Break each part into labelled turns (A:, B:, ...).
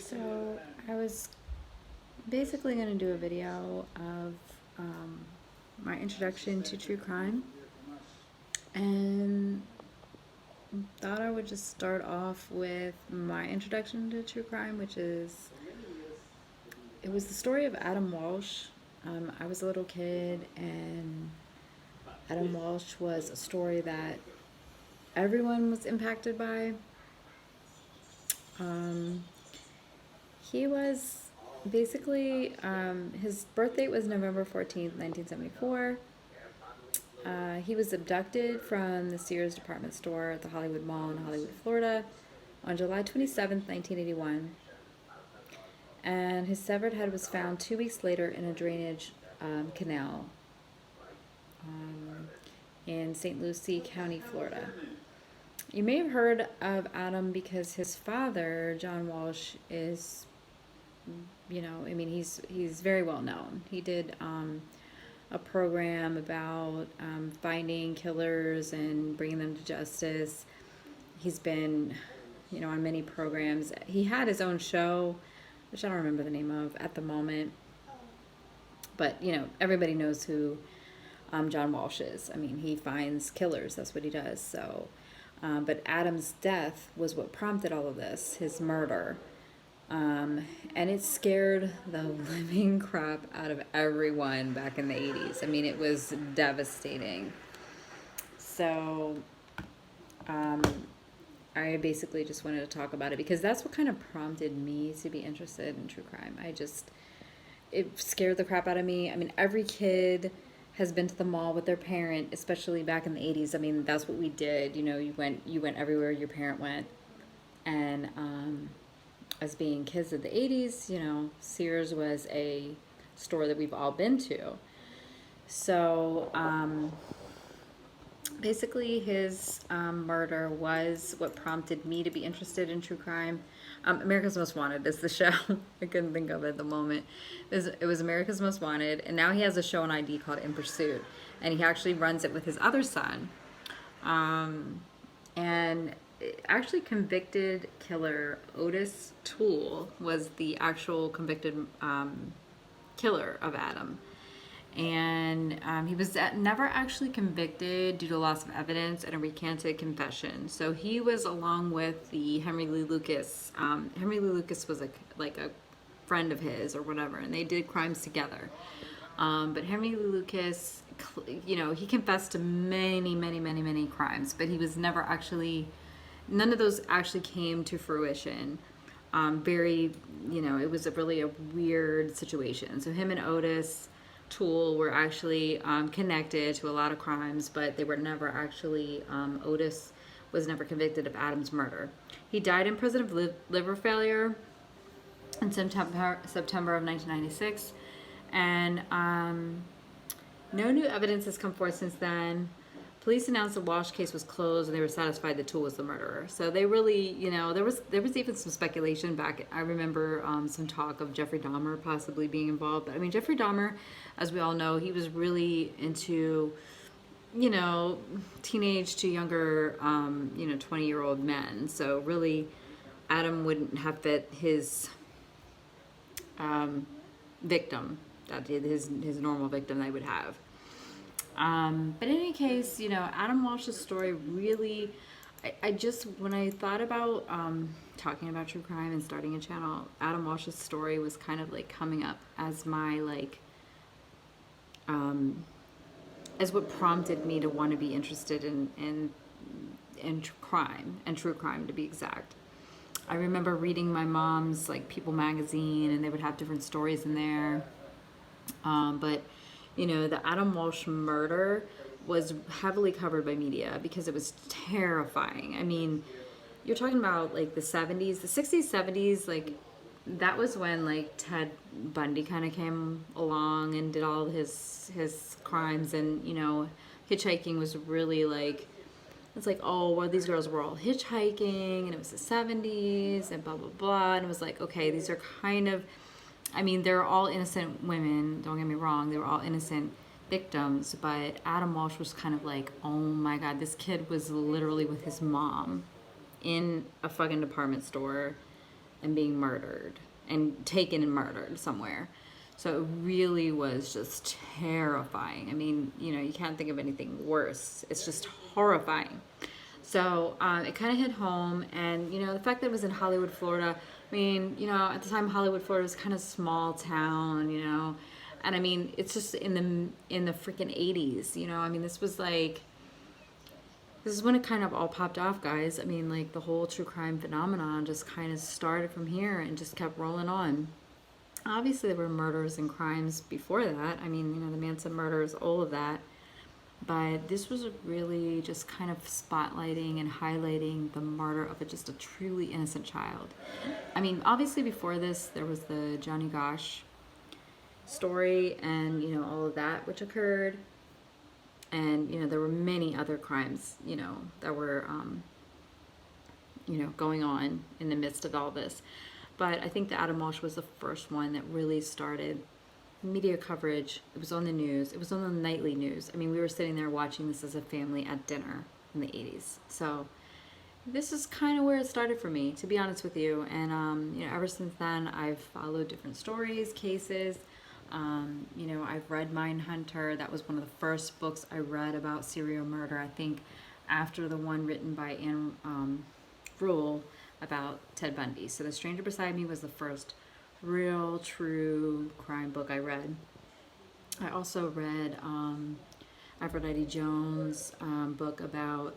A: So I was basically going to do a video of my introduction to true crime, and thought I would just start off with my introduction to true crime, which is it was the story of Adam Walsh. I was a little kid, and Adam Walsh was a story that everyone was impacted by. Um, he was basically, his birth date was November 14th, 1974. He was abducted from the Sears department store at the Hollywood Mall in Hollywood, Florida on July 27th, 1981. And his severed head was found 2 weeks later in a drainage canal in St. Lucie County, Florida. You may have heard of Adam because his father, John Walsh, is, he's very well known. He did a program about finding killers and bringing them to justice. He's been, on many programs. He had his own show, which I don't remember the name of at the moment. But, everybody knows who John Walsh is. I mean, he finds killers. That's what he does. So, but Adam's death was what prompted all of this, his murder. And it scared the living crap out of everyone back in the 80s. I mean, it was devastating. So, I basically just wanted to talk about it because that's what kind of prompted me to be interested in true crime. It scared the crap out of me. I mean, every kid has been to the mall with their parent, especially back in the 80s. I mean, that's what we did. You went everywhere your parent went. And, as being kids of the 80s, Sears was a store that we've all been to. So, basically his murder was what prompted me to be interested in true crime. America's Most Wanted is the show. I couldn't think of it at the moment. It was America's Most Wanted, and now he has a show on ID called In Pursuit, and he actually runs it with his other son. And actually convicted killer Otis Toole was the actual convicted killer of Adam. And he was never actually convicted due to loss of evidence and a recanted confession. So he was along with the Henry Lee Lucas. Henry Lee Lucas was a friend of his or whatever, and they did crimes together. But Henry Lee Lucas, he confessed to many, many, many, many crimes, but he was never actually, none of those actually came to fruition. It was really a weird situation. So him and Otis Toole were actually connected to a lot of crimes, but they were never actually, Otis was never convicted of Adam's murder. He died in prison of liver failure in September of 1996, and no new evidence has come forth since then. Police announced the Walsh case was closed, and they were satisfied that Toole was the murderer. So they really, there was even some speculation back. I remember some talk of Jeffrey Dahmer possibly being involved. But I mean, Jeffrey Dahmer, as we all know, he was really into, teenage to younger, 20-year-old men. So really, Adam wouldn't have fit his victim, that his normal victim they would have. But in any case, Adam Walsh's story really, when I thought about talking about true crime and starting a channel, Adam Walsh's story was kind of like coming up as my as what prompted me to want to be interested in crime and true crime, to be exact. I remember reading my mom's People magazine, and they would have different stories in there. But the Adam Walsh murder was heavily covered by media because it was terrifying. I mean, you're talking about the 70s, the 60s, 70s, that was when Ted Bundy kind of came along and did all his crimes, and hitchhiking was really it's oh, well, these girls were all hitchhiking, and it was the 70s and blah blah blah, and it was okay, these are kind of, I mean, they're all innocent women, don't get me wrong, they were all innocent victims, but Adam Walsh was kind of oh my god, this kid was literally with his mom in a fucking department store, and being murdered and taken and murdered somewhere. So it really was just terrifying. I mean, you know, you can't think of anything worse. It's just horrifying. So it kind of hit home, and you know, the fact that it was in Hollywood, Florida. I mean, you know, at the time, Hollywood, Florida was kind of small town, you know, and I mean, it's just in the freaking 80s, you know. I mean, this is when it kind of all popped off, guys. I mean, like the whole true crime phenomenon just kind of started from here and just kept rolling on. Obviously, there were murders and crimes before that. I mean, you know, the Manson murders, all of that. But this was really just kind of spotlighting and highlighting the murder of just a truly innocent child. I mean, obviously before this, there was the Johnny Gosch story and, you know, all of that which occurred. And, you know, there were many other crimes, you know, that were, you know, going on in the midst of all this. But I think the Adam Walsh was the first one that really started media coverage. It was on the news. It was on the nightly news. I mean, we were sitting there watching this as a family at dinner in the 80s. So this is kind of where it started for me, to be honest with you. And, you know, ever since then, I've followed different stories, cases. You know, I've read Mindhunter. That was one of the first books I read about serial murder, I think, after the one written by Anne Rule about Ted Bundy. So The Stranger Beside Me was the first real true crime book I read. I also read Aphrodite Jones' book about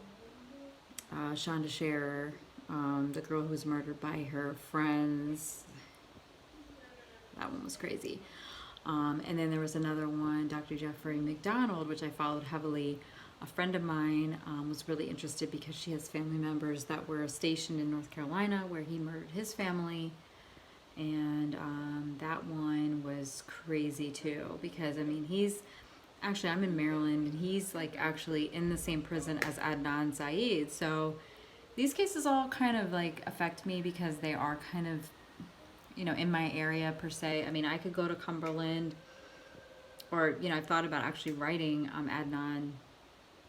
A: Shonda Scherer, the girl who was murdered by her friends. That one was crazy. And then there was another one, Dr. Jeffrey McDonald, which I followed heavily. A friend of mine was really interested because she has family members that were stationed in North Carolina where he murdered his family. And that one was crazy too, because I mean, I'm in Maryland, and he's like actually in the same prison as Adnan Syed. So these cases all kind of like affect me because they are kind of, you know, in my area per se. I mean, I could go to Cumberland, or, you know, I've thought about actually writing Adnan,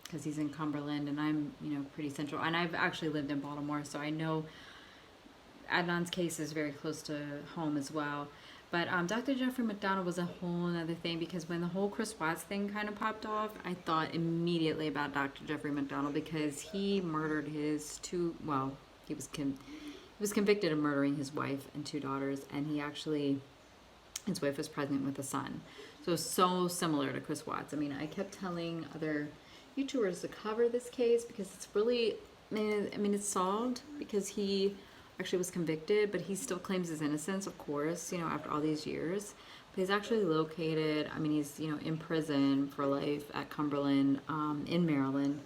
A: because he's in Cumberland and I'm, you know, pretty central. And I've actually lived in Baltimore, so I know Adnan's case is very close to home as well. But Dr. Jeffrey McDonald was a whole other thing, because when the whole Chris Watts thing kind of popped off, I thought immediately about Dr. Jeffrey McDonald, because he murdered he was convicted of murdering his wife and 2 daughters, and his wife was pregnant with a son. So similar to Chris Watts. I mean, I kept telling other YouTubers to cover this case because it's really, I mean, it's solved because he actually was convicted, but he still claims his innocence, of course, you know, after all these years. But he's actually located, I mean, he's, you know, in prison for life at Cumberland, in Maryland,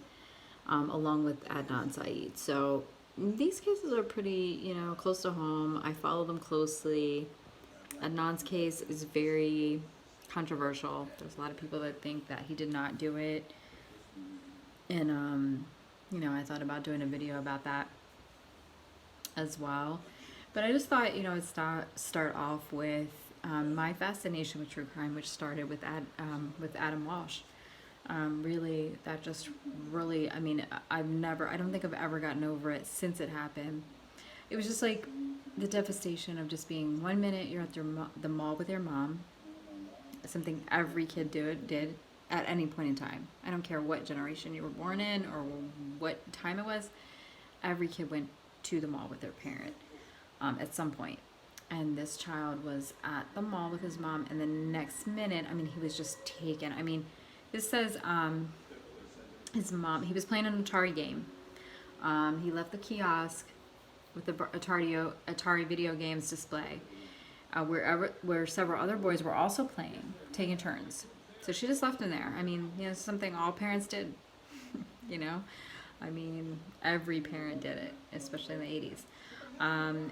A: along with Adnan Syed. So these cases are pretty, you know, close to home. I follow them closely. Adnan's case is very controversial. There's a lot of people that think that he did not do it. And, you know, I thought about doing a video about that as well. But I just thought, you know, I'd start off with my fascination with true crime, which started with Adam Walsh. Really, that just really, I mean, I don't think I've ever gotten over it since it happened. It was just like the devastation of just being, 1 minute you're at the mall with your mom, something every kid did at any point in time. I don't care what generation you were born in or what time it was. Every kid went to the mall with their parent at some point. And this child was at the mall with his mom, and the next minute, I mean, he was just taken. I mean, this says his mom, he was playing an Atari game. He left the kiosk with the Atari video games display, where several other boys were also playing, taking turns. So she just left him there. I mean, you know, something all parents did, you know? I mean, every parent did it, especially in the 80s.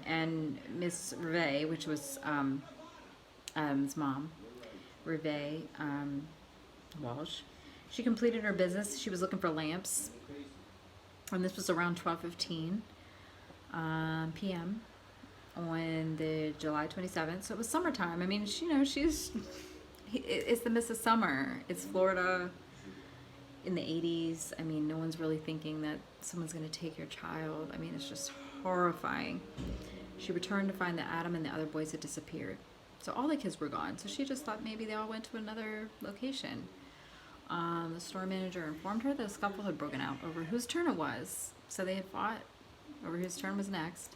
A: And Miss Reve, which was Adam's mom, Reve Walsh, she completed her business. She was looking for lamps, and this was around 12:15 p.m. on the July 27th. So it was summertime. I mean, it's the Miss of Summer. It's Florida in the 80s. I mean, no one's really thinking that someone's going to take your child. I mean, it's just horrifying. She returned to find that Adam and the other boys had disappeared. So all the kids were gone. So she just thought maybe they all went to another location. The store manager informed her that a scuffle had broken out over whose turn it was. So they had fought over whose turn was next.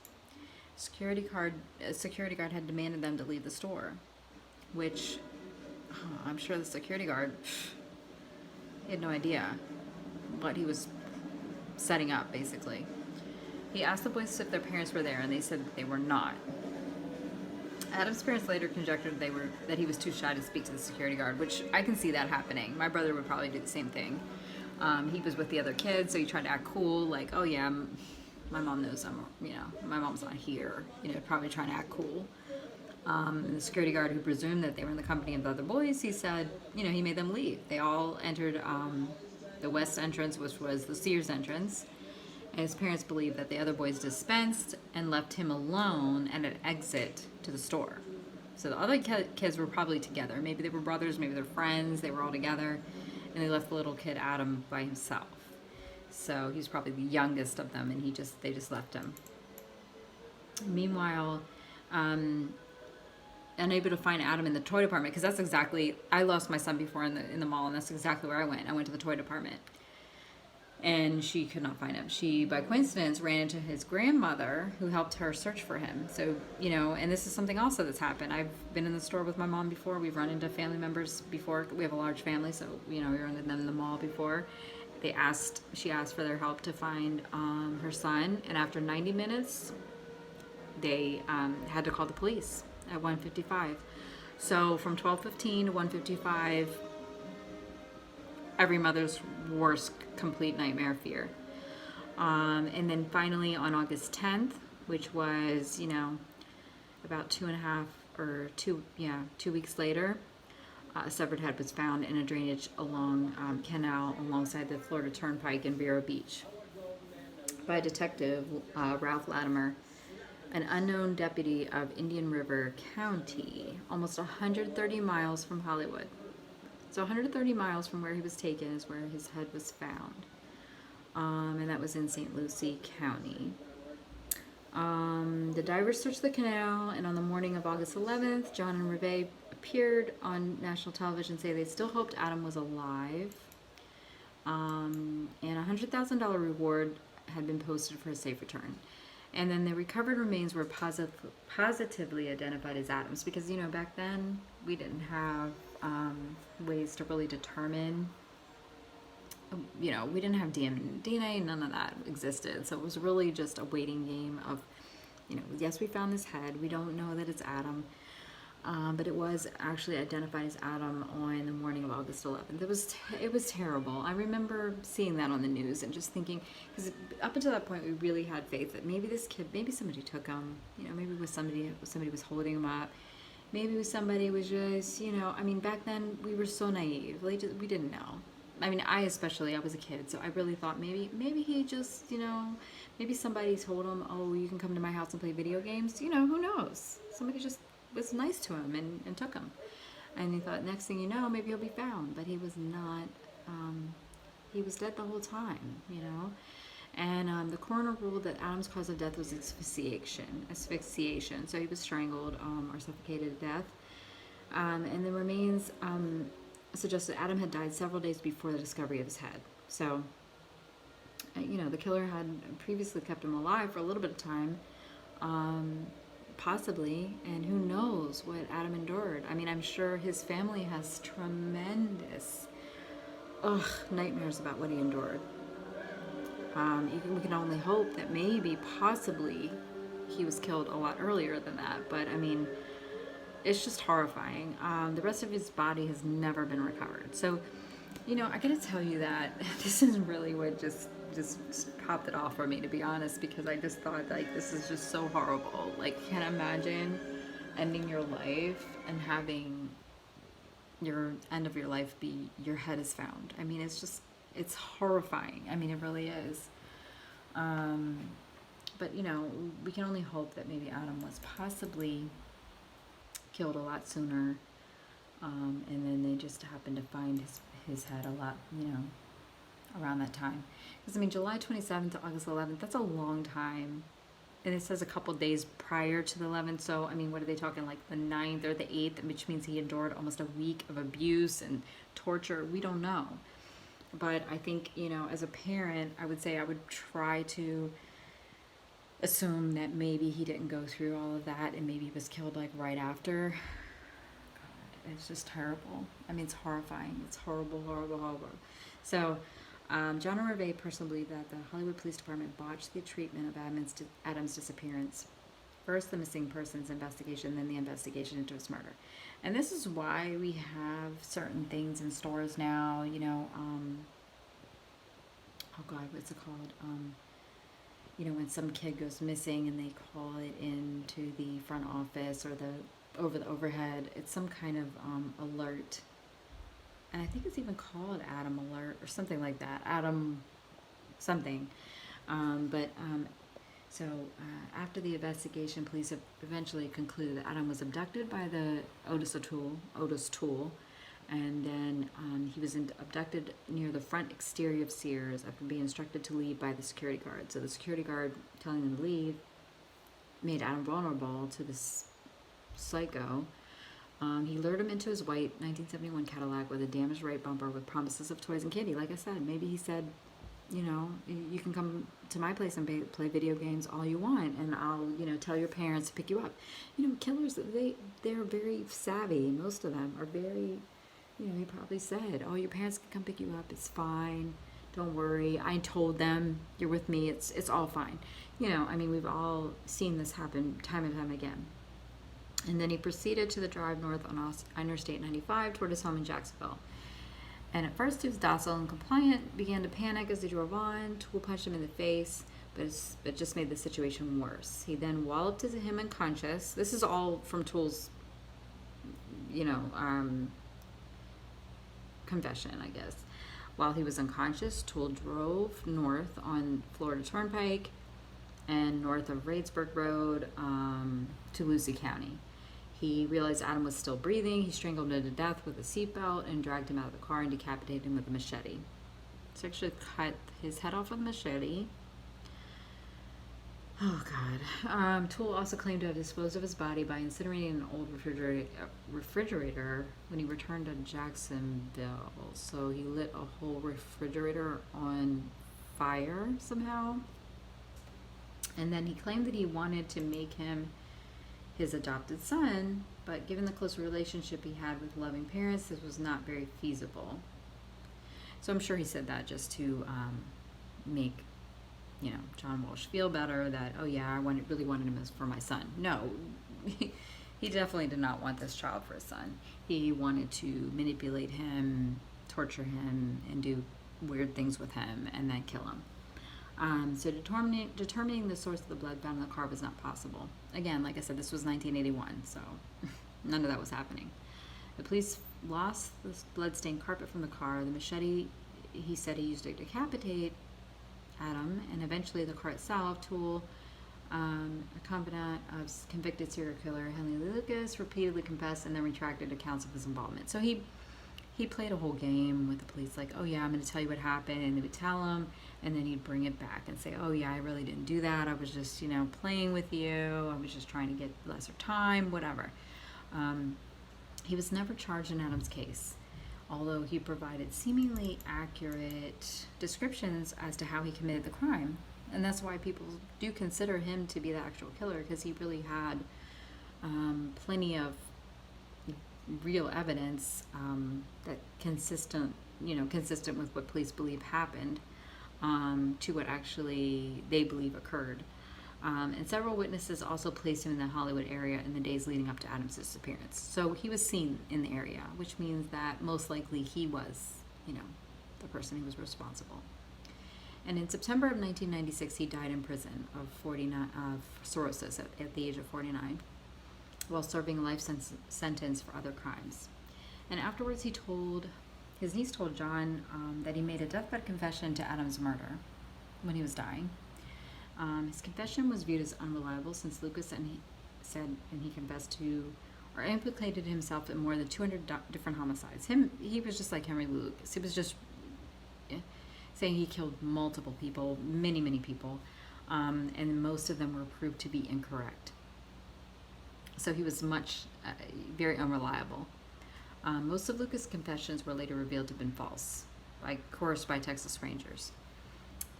A: A security guard had demanded them to leave the store, which I'm sure the security guard, he had no idea what he was setting up, basically. He asked the boys if their parents were there, and they said that they were not. Adam's parents later conjectured that he was too shy to speak to the security guard, which I can see that happening. My brother would probably do the same thing. He was with the other kids, so he tried to act cool, like, oh yeah, my mom knows my mom's not here, probably trying to act cool. And the security guard, who presumed that they were in the company of the other boys, he said, he made them leave. They all entered the west entrance, which was the Sears entrance. And his parents believed that the other boys dispensed and left him alone at an exit to the store. So the other kids were probably together. Maybe they were brothers, maybe they're friends. They were all together, and they left the little kid Adam by himself. So he's probably the youngest of them, and they just left him. Meanwhile, unable to find Adam in the toy department, because that's exactly, I lost my son before in the mall, and that's exactly where I went. I went to the toy department, and she could not find him. She, by coincidence, ran into his grandmother, who helped her search for him. So, and this is something also that's happened. I've been in the store with my mom before. We've run into family members before. We have a large family, so, we run into them in the mall before. She asked for their help to find her son, and after 90 minutes, they had to call the police at 1:55. So from 12:15 to 1:55, every mother's worst complete nightmare fear. And then finally on August 10th, which was, about 2 weeks later, a severed head was found in a drainage along canal alongside the Florida Turnpike in Vero Beach by Detective Ralph Latimer, an unknown deputy of Indian River County, almost 130 miles from Hollywood. So 130 miles from where he was taken is where his head was found. And that was in St. Lucie County. The divers searched the canal, and on the morning of August 11th, John and Reve appeared on national television say they still hoped Adam was alive. And a $100,000 reward had been posted for his safe return. And then the recovered remains were positively identified as Adam's, because, back then we didn't have ways to really determine, we didn't have DNA, none of that existed. So it was really just a waiting game of, yes, we found this head. We don't know that it's Adam. But it was actually identified as Adam on the morning of August 11th. It was terrible. I remember seeing that on the news and just thinking, because up until that point we really had faith that maybe this kid, maybe somebody took him, maybe it was somebody was holding him up, maybe somebody was just, back then we wwe so naive. We didn't know. I especially, I was a kid, so I really thought maybe he just, maybe somebody told him, oh, you can come to my house and play video games. Who knows? Somebody just was nice to him and took him. And he thought, next thing you know, maybe he'll be found. But he was not, he was dead the whole time, And the coroner ruled that Adam's cause of death was asphyxiation. So he was strangled or suffocated to death. And the remains suggested Adam had died several days before the discovery of his head. So, the killer had previously kept him alive for a little bit of time. Possibly, and who knows what Adam endured. I'm sure his family has tremendous nightmares about what he endured. We can only hope that maybe, possibly, he was killed a lot earlier than that, but it's just horrifying. The rest of his body has never been recovered. So, I gotta tell you that this is really what just popped it off for me, to be honest, because I just thought, this is just so horrible. Can't imagine ending your life and having your end of your life be your head is found. It's horrifying. It really is. But, we can only hope that maybe Adam was possibly killed a lot sooner, and then they just happened to find his head a lot, around that time. Because, July 27th to August 11th, that's a long time and it says a couple days prior to the 11th. So, I mean, what are they talking, like the 9th or the 8th, which means he endured almost a week of abuse and torture. We don't know. But I think, you know, as a parent, I would say I would try to assume that maybe he didn't go through all of that and maybe he was killed like right after. God, it's just terrible. I mean, it's horrifying. It's horrible, horrible, horrible. So, John and Hervé personally believe that the Hollywood Police Department botched the treatment of Adam's disappearance. First, the missing persons investigation, then the investigation into his murder. And this is why we have certain things in stores now, you know, oh God, what's it called? You know, when some kid goes missing and they call it into the front office or over the overhead, it's some kind of alert. And I think it's even called Adam Alert or something like that. Adam something. So after the investigation, police have eventually concluded that Adam was abducted by the Otis Toole, and then he was abducted near the front exterior of Sears after being instructed to leave by the security guard. So the security guard telling them to leave made Adam vulnerable to this psycho. He lured him into his white 1971 Cadillac with a damaged right bumper with promises of toys and candy. Like I said, maybe he said, you know, you can come to my place and play video games all you want, and I'll, you know, tell your parents to pick you up. You know, killers, they're very savvy. Most of them are very, you know, he probably said, oh, your parents can come pick you up. It's fine. Don't worry. I told them you're with me. It's all fine. You know, I mean, we've all seen this happen time and time again. And then he proceeded to the drive north on Interstate 95 toward his home in Jacksonville. And at first he was docile and compliant, began to panic as he drove on. Toole punched him in the face, but it just made the situation worse. He then walloped him unconscious. This is all from Toole's, you know, confession, I guess. While he was unconscious, Toole drove north on Florida Turnpike and north of Radersburg Road to Lucey County. He realized Adam was still breathing. He strangled him to death with a seatbelt and dragged him out of the car and decapitated him with a machete. So actually cut his head off with a machete. Oh God. Toole also claimed to have disposed of his body by incinerating an old refrigerator when he returned to Jacksonville. So he lit a whole refrigerator on fire somehow. And then he claimed that he wanted to make him his adopted son, but given the close relationship he had with loving parents, this was not very feasible. So I'm sure he said that just to make, you know, John Walsh feel better that, oh yeah, I really wanted him for my son. No, he definitely did not want this child for his son. He wanted to manipulate him, torture him, and do weird things with him, and then kill him. So determining the source of the blood found in the car was not possible. Again, like I said, this was 1981, so none of that was happening. The police lost the blood-stained carpet from the car. The machete, he said he used to decapitate Adam, and eventually the car itself. Toole, a confidant of convicted serial killer Henry Lucas, repeatedly confessed and then retracted accounts of his involvement. So he played a whole game with the police, like, oh yeah, I'm going to tell you what happened, and they would tell him, and then he'd bring it back and say, oh yeah, I really didn't do that, I was just, you know, playing with you, I was just trying to get lesser time, whatever. He was never charged in Adam's case, although he provided seemingly accurate descriptions as to how he committed the crime, and that's why people do consider him to be the actual killer, because he really had plenty of real evidence that consistent with what police believe happened to what actually they believe occurred. And several witnesses also placed him in the Hollywood area in the days leading up to Adam's disappearance. So he was seen in the area, which means that most likely he was, you know, the person who was responsible. And in September of 1996, he died in prison of cirrhosis at the age of 49. While serving a life sentence for other crimes. And afterwards his niece told John that he made a deathbed confession to Adam's murder when he was dying. His confession was viewed as unreliable since Lucas he confessed to or implicated himself in more than 200 different homicides. He was just like Henry Lucas. He was just saying he killed multiple people, many people. and most of them were proved to be incorrect. So he was very unreliable. Most of Lucas' confessions were later revealed to have been false, coerced by Texas Rangers.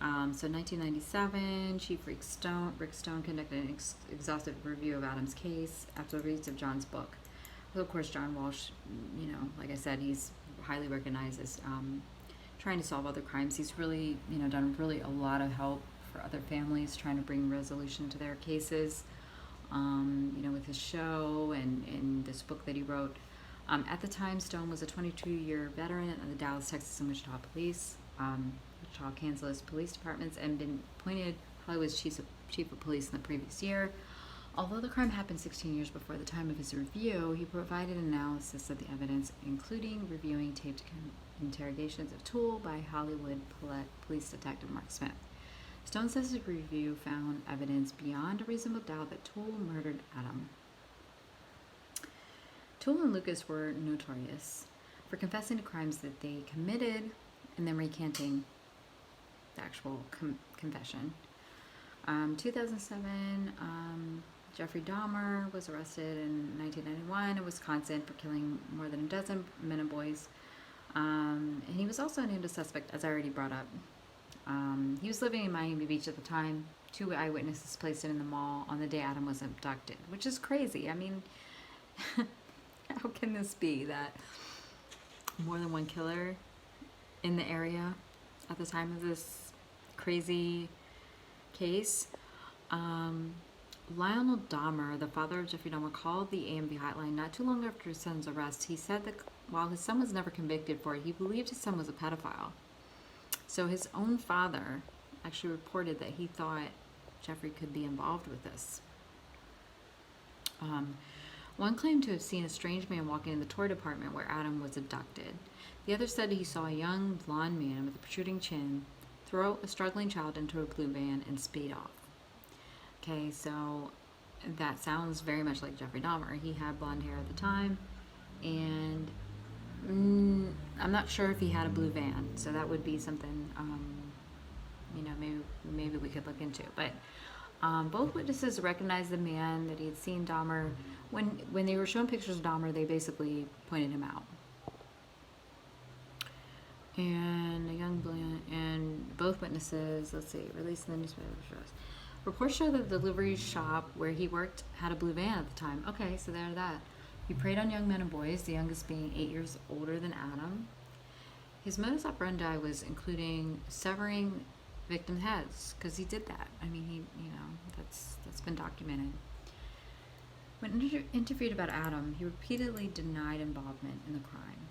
A: So in 1997, Chief Rick Stone conducted an exhaustive review of Adam's case after the release of John's book. So of course, John Walsh, like I said, he's highly recognized as trying to solve other crimes. He's really, done really a lot of help for other families trying to bring resolution to their cases, with his show and this book that he wrote. At the time, Stone was a 22-year veteran of the Dallas, Texas, and Wichita Police, Wichita, Kansas Police Departments, and been appointed Hollywood's chief of police in the previous year. Although the crime happened 16 years before the time of his review, he provided analysis of the evidence, including reviewing taped interrogations of Toole by Hollywood police detective Mark Smith. Stone says his review found evidence beyond a reasonable doubt that Toole murdered Adam. Toole and Lucas were notorious for confessing to crimes that they committed and then recanting the actual confession. 2007, Jeffrey Dahmer was arrested in 1991 in Wisconsin for killing more than a dozen men and boys. And he was also named a suspect, as I already brought up. He was living in Miami Beach at the time. 2 eyewitnesses placed him in the mall on the day Adam was abducted, which is crazy. I mean, how can this be that more than one killer in the area at the time of this crazy case? Lionel Dahmer, the father of Jeffrey Dahmer, called the AMV hotline not too long after his son's arrest. He said that while his son was never convicted for it, he believed his son was a pedophile. So his own father actually reported that he thought Jeffrey could be involved with this. One claimed to have seen a strange man walking in the toy department where Adam was abducted. The other said he saw a young blonde man with a protruding chin throw a struggling child into a blue van and speed off. Okay, so that sounds very much like Jeffrey Dahmer. He had blonde hair at the time, and I'm not sure if he had a blue van, so that would be something, maybe we could look into. But both witnesses recognized the man that he had seen Dahmer. When they were shown pictures of Dahmer, they basically pointed him out. And both witnesses, released in the newspaper. Reports show that the delivery shop where he worked had a blue van at the time. Okay, so there's that. He preyed on young men and boys, the youngest being 8 years older than Adam. His modus operandi was including severing victims' heads, because he did that. I mean, that's been documented. When interviewed about Adam, he repeatedly denied involvement in the crime.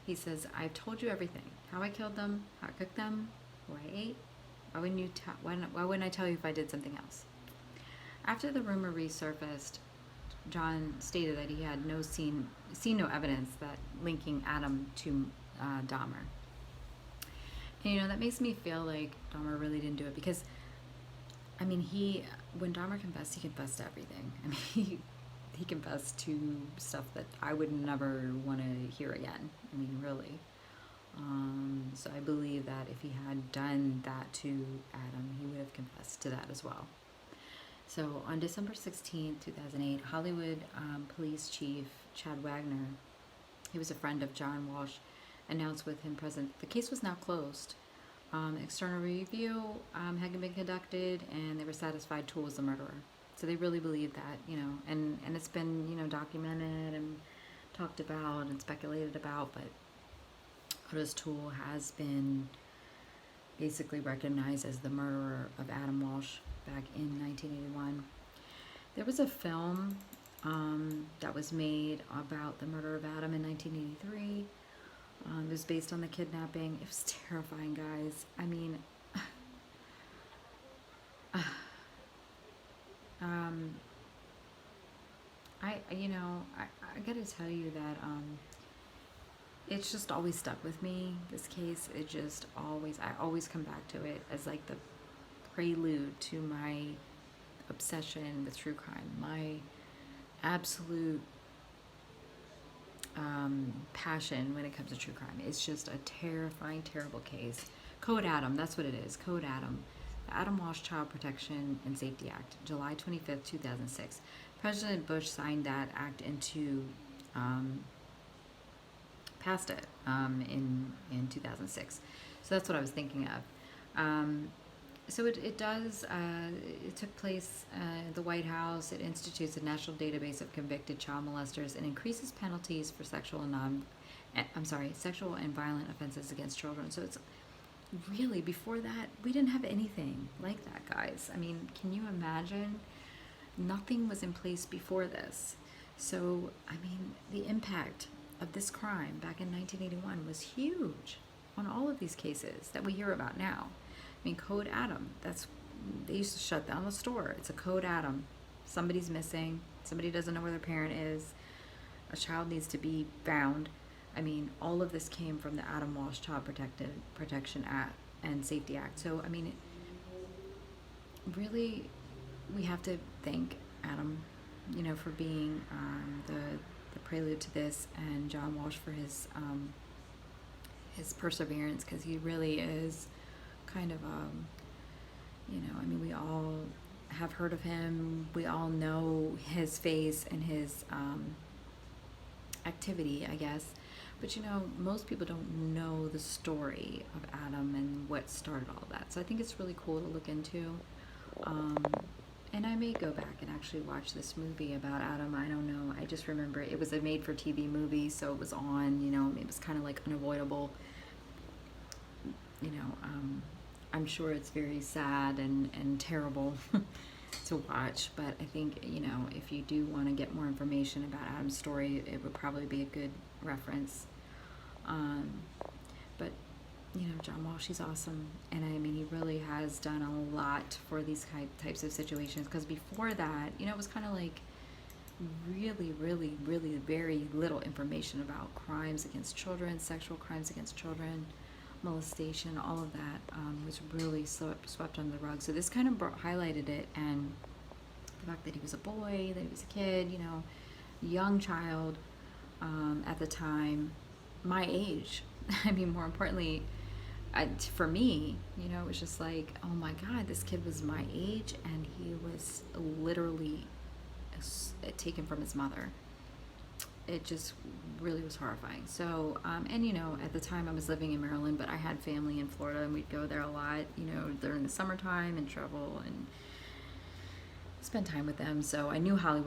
A: He says, "I've told you everything. How I killed them, how I cooked them, who I ate. Why wouldn't I tell you if I did something else?" After the rumor resurfaced, John stated that he had seen no evidence that linking Adam to Dahmer. And that makes me feel like Dahmer really didn't do it, because when Dahmer confessed, he confessed to everything. I mean, he confessed to stuff that I would never want to hear again. I mean, really. So I believe that if he had done that to Adam, he would have confessed to that as well. So on December 16, 2008, Hollywood Police Chief Chad Wagner, he was a friend of John Walsh, announced with him present the case was now closed. External review had been conducted, and they were satisfied Toole was the murderer. So they really believe that, and it's been, documented and talked about and speculated about, but Otis Toole has been basically recognized as the murderer of Adam Walsh back in 1981. There was a film that was made about the murder of Adam in 1983. It was based on the kidnapping. It was terrifying, guys. I mean, I gotta tell you that it's just always stuck with me, this case. I always come back to it as like the prelude to my obsession with true crime, my absolute passion when it comes to true crime. It's just a terrifying, terrible case. Code Adam, that's what it is. Code Adam. The Adam Walsh Child Protection and Safety Act, July 25th, 2006. President Bush signed that act into, passed it in 2006. So that's what I was thinking of. So it does, it took place at the White House. It institutes a national database of convicted child molesters and increases penalties for sexual and violent offenses against children. So it's really, before that, we didn't have anything like that, guys. I mean, can you imagine? Nothing was in place before this. So, I mean, the impact of this crime back in 1981 was huge on all of these cases that we hear about now. I mean, Code Adam, they used to shut down the store. It's a Code Adam. Somebody's missing. Somebody doesn't know where their parent is. A child needs to be found. I mean, all of this came from the Adam Walsh Child Protection Act and Safety Act. So, I mean, really, we have to thank Adam, for being the prelude to this, and John Walsh for his perseverance, because he really is kind of, I mean, we all have heard of him. We all know his face and his activity, I guess. But, most people don't know the story of Adam and what started all of that. So I think it's really cool to look into. And I may go back and actually watch this movie about Adam. I don't know. I just remember it was a made-for-TV movie, so it was on, it was kind of like unavoidable. I'm sure it's very sad and terrible to watch, but I think, if you do want to get more information about Adam's story, it would probably be a good reference. But John Walsh, he's awesome, and I mean, he really has done a lot for these types of situations, because before that, it was kind of like really, really, really very little information about crimes against children, sexual crimes against children, molestation, all of that was really swept under the rug. So this kind of highlighted it, and the fact that he was a boy, that he was a kid, young child at the time, my age. I mean, more importantly, for me, it was just like, oh my God, this kid was my age, and he was literally taken from his mother. It just really was horrifying. So, and at the time I was living in Maryland, but I had family in Florida, and we'd go there a lot, during the summertime, and travel and spend time with them. So I knew Hollywood